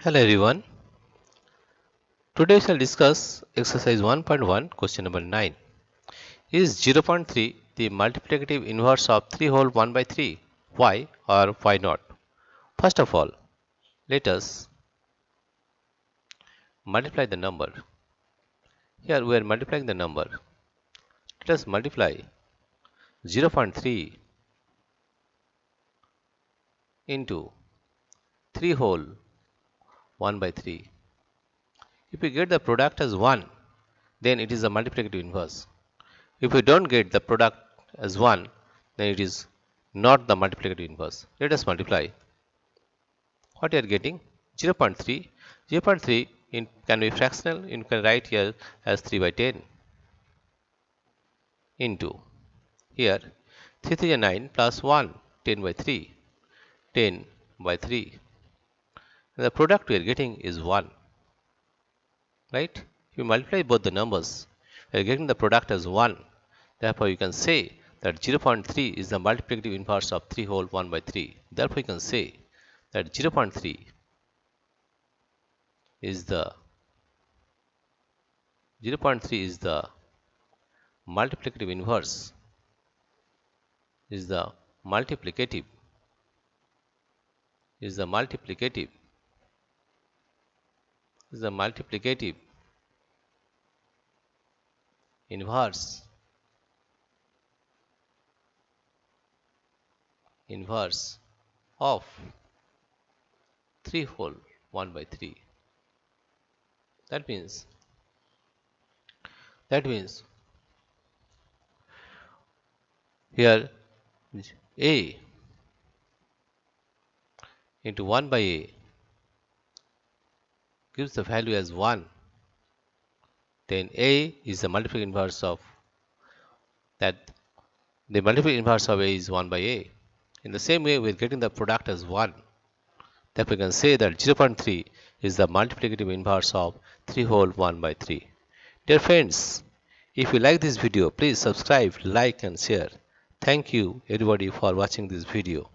Hello everyone. Today we shall discuss exercise 1.1 question number 9. Is 0.3 the multiplicative inverse of 3 whole 1 by 3? Why or why not? First of all, let us multiply the number. Here we are multiplying the number. Let us multiply 0.3 into 3 whole 1 by 3. If we get the product as 1, then it is a multiplicative inverse. If we don't get the product as 1, then it is not the multiplicative inverse. Let us multiply. What you are getting? 0.3. 0.3 can be fractional. You can write here as 3 by 10 into here 3 3 is 9 plus 1 10 by 3 10 by 3. And the product we are getting is 1. Right? If you multiply both the numbers, we are getting the product as 1. Therefore, you can say that 0.3 is the multiplicative inverse of 3 whole 1 by 3. Therefore, you can say that 0.3 is the multiplicative inverse is the multiplicative inverse of 3 whole 1 by 3. That means here a into 1 by a gives the value as 1, then a is the multiplicative inverse of that. The multiplicative inverse of a is 1 by a. In the same way, we are getting the product as 1. Therefore, we can say that 0.3 is the multiplicative inverse of 3 whole 1 by 3. Dear friends, if you like this video, please subscribe, like and share. Thank you everybody for watching this video.